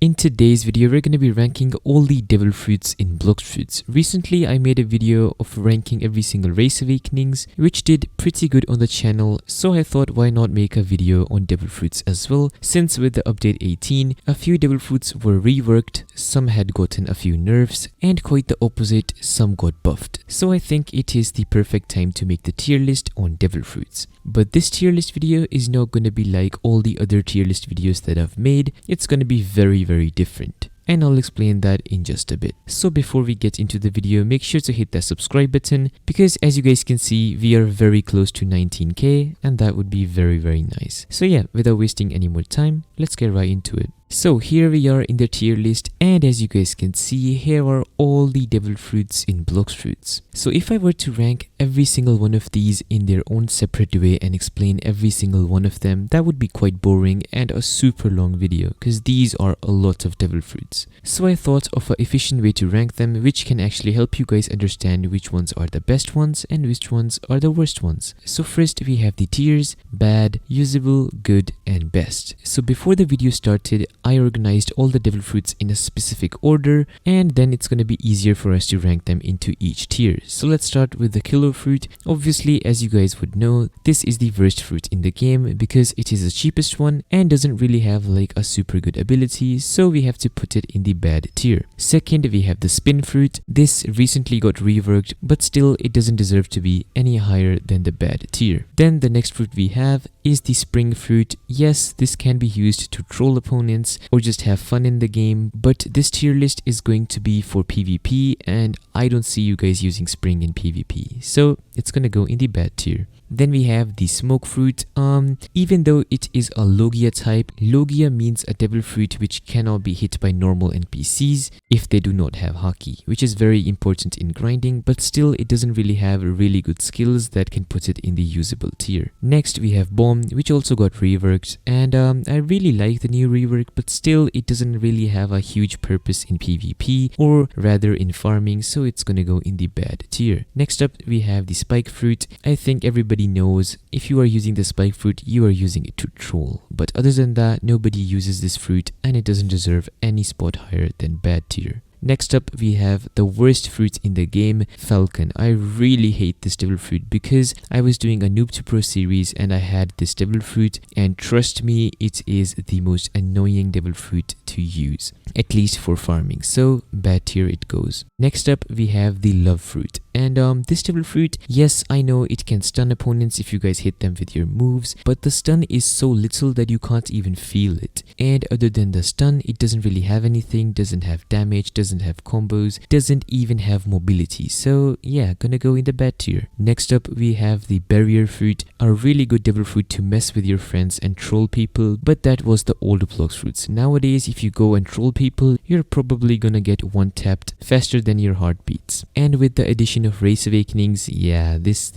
In today's video, we're going to be ranking all the devil fruits in Blox fruits. Recently, I made a video of ranking every single race awakenings, which did pretty good on the channel, so I thought why not make a video on devil fruits as well, since with the update 18, a few devil fruits were reworked, some had gotten a few nerfs, and quite the opposite, some got buffed. So I think it is the perfect time to make the tier list on devil fruits. But this tier list video is not going to be like all the other tier list videos that I've made. It's going to be very different, and I'll explain that in just a bit. So before we get into the video, make sure to hit that subscribe button, because as you guys can see, we are very close to 19k, and that would be very nice. So yeah, without wasting any more time, let's get right into it. So here we are in the tier list, and as you guys can see, here are all the devil fruits in Blox fruits. So if I were to rank every single one of these in their own separate way and explain every single one of them, that would be quite boring and a super long video, because these are a lot of devil fruits. So I thought of an efficient way to rank them, which can actually help you guys understand which ones are the best ones and which ones are the worst ones. So first we have the tiers: bad, usable, good, and best. So before the video started, I organized all the devil fruits in a specific order, and then it's going to be easier for us to rank them into each tier. So let's start with the killer fruit. Obviously, as you guys would know, this is the worst fruit in the game because it is the cheapest one and doesn't really have like a super good ability, so we have to put it in the bad tier. Second, we have the spin fruit. This recently got reworked, but still it doesn't deserve to be any higher than the bad tier. Then the next fruit we have is the spring fruit. Yes, this can be used to troll opponents or just have fun in the game, but this tier list is going to be for PvP, and I don't see you guys using spring in PvP, so it's gonna go in the bad tier. Then we have the smoke fruit. Even though it is a Logia type, Logia means a devil fruit which cannot be hit by normal NPCs if they do not have Haki, which is very important in grinding, but still it doesn't really have really good skills that can put it in the usable tier. Next we have bomb, which also got reworked, and I really like the new rework, but still it doesn't really have a huge purpose in PvP, or rather in farming, so it's gonna go in the bad tier. Next up we have the spike fruit. I think everybody knows if you are using the spike fruit, you are using it to troll, but other than that, nobody uses this fruit and it doesn't deserve any spot higher than bad tier. Next up we have the worst fruit in the game, Falcon. I really hate this devil fruit because I was doing a noob to pro series and I had this devil fruit, and trust me, it is the most annoying devil fruit to use, at least for farming, so bad tier it goes. Next up we have the love fruit, and this devil fruit, yes, I know it can stun opponents if you guys hit them with your moves, but the stun is so little that you can't even feel it, and other than the stun, it doesn't really have anything, doesn't have damage, doesn't have combos, doesn't even have mobility, so yeah, gonna go in the bad tier. Next up we have the barrier fruit, a really good devil fruit to mess with your friends and troll people, but that was the old Blox fruits. Nowadays if you go and troll people, you're probably gonna get one tapped faster than your heart beats. And with the addition of race awakenings, yeah, this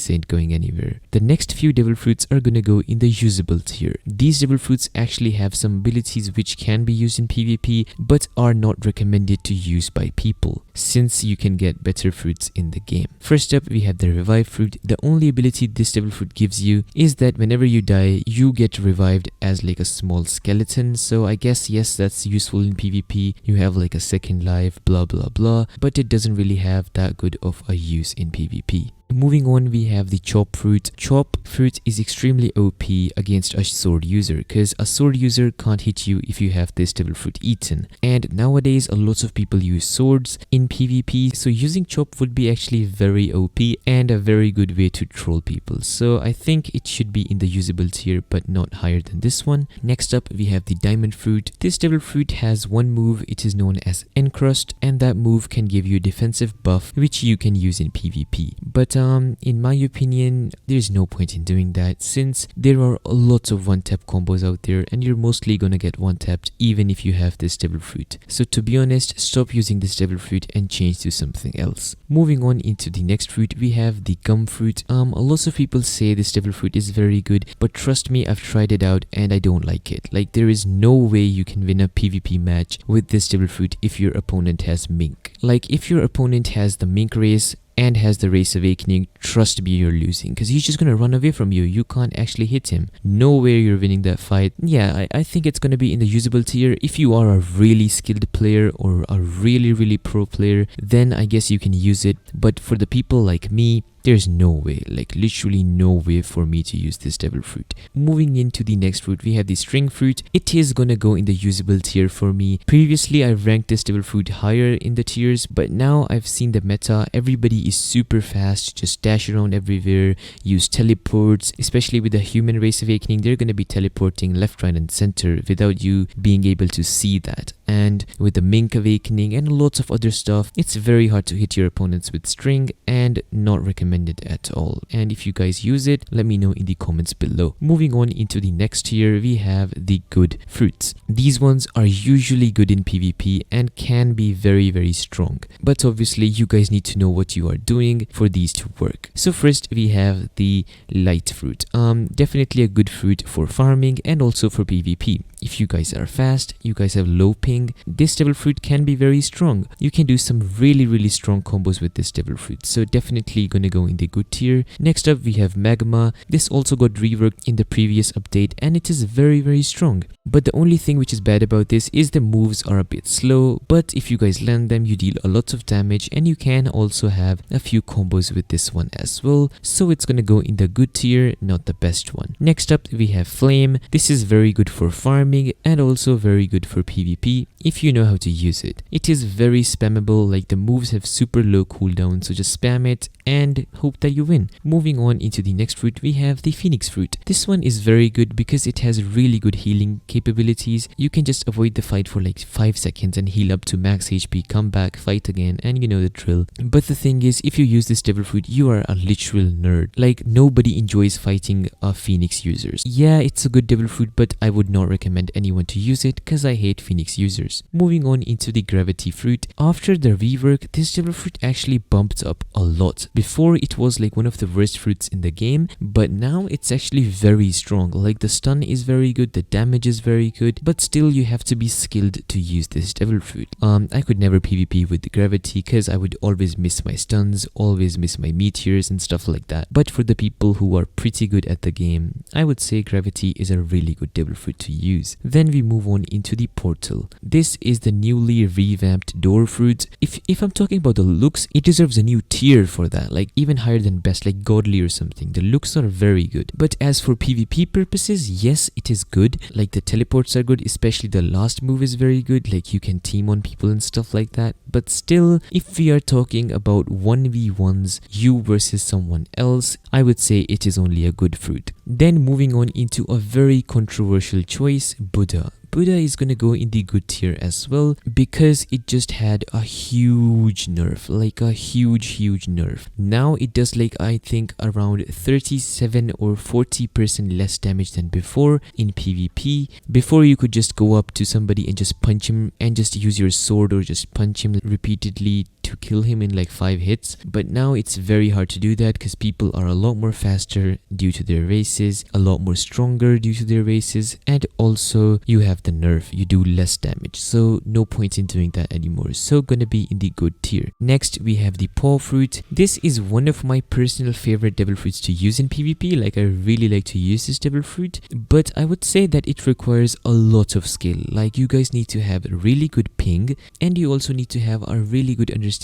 ain't going anywhere. The next few devil fruits are gonna go in the usable tier. These devil fruits actually have some abilities which can be used in PvP but are not recommended to use by people, since you can get better fruits in the game. First up we have the revive fruit. The only ability this devil fruit gives you is that whenever you die, you get revived as like a small skeleton, so I guess yes, that's useful in PvP. You have like a second life, blah blah, but it doesn't really have that good of a use in PvP. Moving on, we have the chop fruit. Chop fruit is extremely OP against a sword user, because a sword user can't hit you if you have this devil fruit eaten, and nowadays a lot of people use swords in PvP, so using chop would be actually very OP and a very good way to troll people, so I think it should be in the usable tier but not higher than this one. Next up we have the diamond fruit. This devil fruit has one move, it is known as Encrust, and that move can give you a defensive buff which you can use in PvP, but in my opinion, there's no point in doing that, since there are lots of one-tap combos out there and you're mostly gonna get one-tapped even if you have this devil fruit. So to be honest, stop using this devil fruit and change to something else. Moving on into the next fruit, we have the gum fruit. Lots of people say this devil fruit is very good, but trust me, I've tried it out and I don't like it. Like, there is no way you can win a PvP match with this devil fruit if your opponent has mink. Like, if your opponent has the mink race, and has the Race Awakening, trust me, you're losing, because he's just gonna run away from you. You can't actually hit him. No way you're winning that fight. Yeah, I think it's gonna be in the usable tier. If you are a really skilled player or a really pro player, then I guess you can use it. But for the people like me, there's no way, like literally no way for me to use this devil fruit. Moving into the next fruit, we have the string fruit. It is gonna go in the usable tier for me. Previously, I've ranked this devil fruit higher in the tiers, but now I've seen the meta. Everybody is super fast, just dash around everywhere, use teleports, especially with the human Race Awakening. They're gonna be teleporting left, right, and center without you being able to see that. And with the Mink Awakening and lots of other stuff, it's very hard to hit your opponents with string and not recommended at all. And if you guys use it, let me know in the comments below. Moving on into the next tier, we have the good fruits. These ones are usually good in PvP and can be very strong. But obviously you guys need to know what you are doing for these to work. So first we have the light fruit. Definitely a good fruit for farming and also for PvP. If you guys are fast, you guys have low ping, this devil fruit can be very strong. You can do some really strong combos with this devil fruit. So definitely gonna go in the good tier. Next up we have magma. This also got reworked in the previous update and it is very strong. But the only thing which is bad about this is the moves are a bit slow, but if you guys land them, you deal a lot of damage and you can also have a few combos with this one as well. So it's gonna go in the good tier, not the best one. Next up we have flame. This is very good for farming and also very good for PvP if you know how to use it. It is very spammable, like the moves have super low cooldown, so just spam it and hope that you win. Moving on into the next fruit, we have the phoenix fruit. This one is very good because it has really good healing capabilities. You can just avoid the fight for like 5 seconds and heal up to max HP, come back, fight again, and you know the drill. But the thing is, if you use this devil fruit, you are a literal nerd. Like nobody enjoys fighting phoenix users. Yeah, it's a good devil fruit, but I would not recommend anyone to use it because I hate phoenix users. Moving on into the gravity fruit. After the rework, this devil fruit actually bumped up a lot. Before it was like one of the worst fruits in the game, but now it's actually very strong. Like the stun is very good, the damage is very good, but still you have to be skilled to use this devil fruit. I could never PvP with the gravity because I would always miss my stuns, always miss my meteors and stuff like that. But for the people who are pretty good at the game, I would say gravity is a really good devil fruit to use. Then we move on into the portal. This is the newly revamped door fruit. If I'm talking about the looks, it deserves a new tier for that, like even higher than best, like godly or something. The looks are very good. But as for PvP purposes, yes, it is good. Like the teleports are good, especially the last move is very good, like you can team on people and stuff like that. But still, if we are talking about 1v1s, you versus someone else, I would say it is only a good fruit. Then moving on into a very controversial choice, Buddha. Buddha is gonna go in the good tier as well because it just had a huge nerf, like a huge nerf. Now it does like I think around 37 or 40% less damage than before in PvP. Before you could just go up to somebody and just punch him and just use your sword or just punch him repeatedly to kill him in like 5 hits, but now it's very hard to do that because people are a lot more faster due to their races, a lot more stronger due to their races, and also you have the nerf, you do less damage, so no point in doing that anymore. So gonna be in the good tier. Next we have the paw fruit. This is one of my personal favorite devil fruits to use in PvP. Like I really like to use this devil fruit, but I would say that it requires a lot of skill. Like you guys need to have a really good ping and you also need to have a really good understanding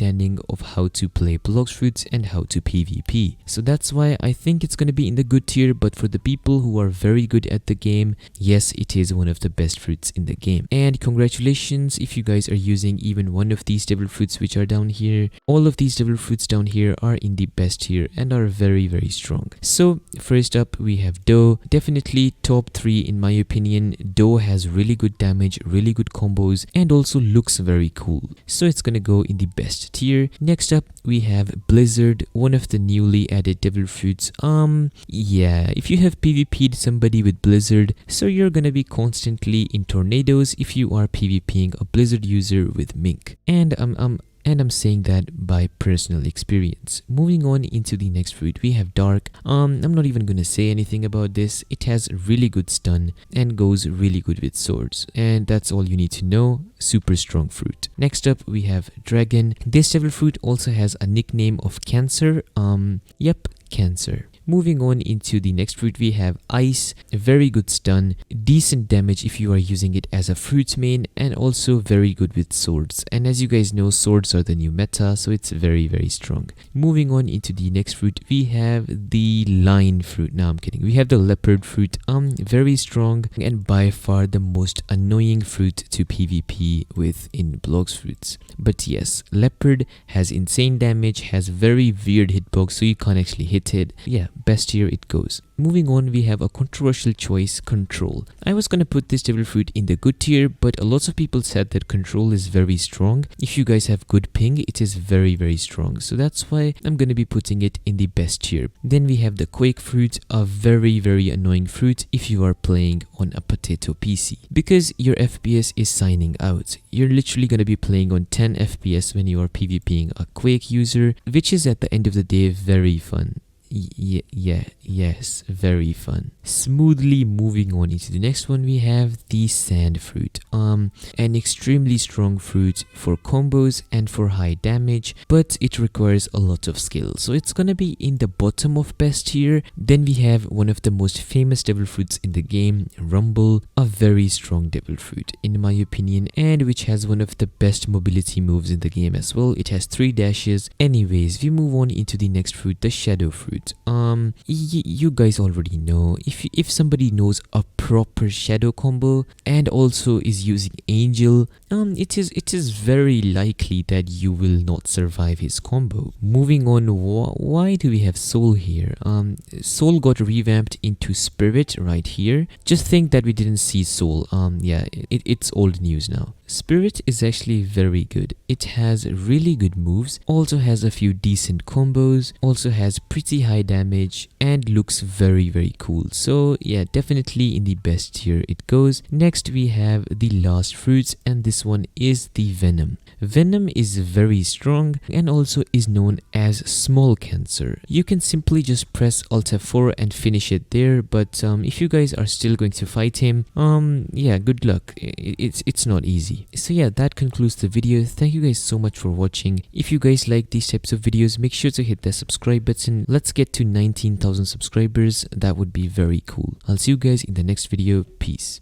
of how to play Blox fruits and how to PvP. So that's why I think it's gonna be in the good tier, but for the people who are very good at the game, yes, it is one of the best fruits in the game. And congratulations if you guys are using even one of these devil fruits which are down here. All of these devil fruits down here are in the best tier and are very strong. So first up we have Doe. Definitely top 3 in my opinion. Doe has really good damage, really good combos, and also looks very cool. So it's gonna go in the best tier. Next up we have Blizzard, one of the newly added devil fruits. Yeah, if you have PvP'd somebody with Blizzard, so you're gonna be constantly in tornadoes if you are PvPing a Blizzard user with Mink. And and I'm saying that by personal experience. Moving on into the next fruit, we have dark. I'm not even gonna say anything about this. It has really good stun and goes really good with swords, and that's all you need to know. Super strong fruit. Next up we have dragon. This devil fruit also has a nickname of cancer. Yep, cancer. Moving on into the next fruit, we have ice. A very good stun, decent damage if you are using it as a fruit main, and also very good with swords. And as you guys know, swords are the new meta, so it's very strong. Moving on into the next fruit, we have the lion fruit. No, I'm kidding. We have the leopard fruit. Very strong and by far the most annoying fruit to PvP with in Blox fruits. But yes, leopard has insane damage, has very weird hitbox, so you can't actually hit it. Yeah, best tier it goes. Moving on, we have a controversial choice, control. I was gonna put this devil fruit in the good tier, but a lot of people said that control is very strong. If you guys have good ping, it is very strong. So that's why I'm gonna be putting it in the best tier. Then we have the quake fruit, a very annoying fruit if you are playing on a potato PC, because your FPS is signing out. You're literally gonna be playing on 10 FPS when you are PvPing a quake user, which is at the end of the day very fun. Yes, very fun. Smoothly moving on into the next one, we have the sand fruit. An extremely strong fruit for combos and for high damage, but it requires a lot of skill, so it's gonna be in the bottom of best tier. Then we have one of the most famous devil fruits in the game, rumble, a very strong devil fruit in my opinion, and which has one of the best mobility moves in the game as well. It has 3 dashes. Anyways, we move on into the next fruit, the shadow fruit. You guys already know, if somebody knows a proper shadow combo and also is using angel, it is very likely that you will not survive his combo. Moving on, why do we have soul here? Soul got revamped into spirit right here. Just think that we didn't see soul. Yeah, it's old news now. Spirit is actually very good. It has really good moves, also has a few decent combos, also has pretty high damage, and looks very cool. So yeah, definitely in the best tier it goes. Next we have the last fruits, and this one is the venom. Venom is very strong and also is known as small cancer. You can simply just press Alt F4 and finish it there, but if you guys are still going to fight him, yeah, good luck. It's not easy. So yeah, that concludes the video. Thank you guys so much for watching. If you guys like these types of videos, make sure to hit the subscribe button. Let's get to 19,000 subscribers. That would be very cool. I'll see you guys in the next video. Peace.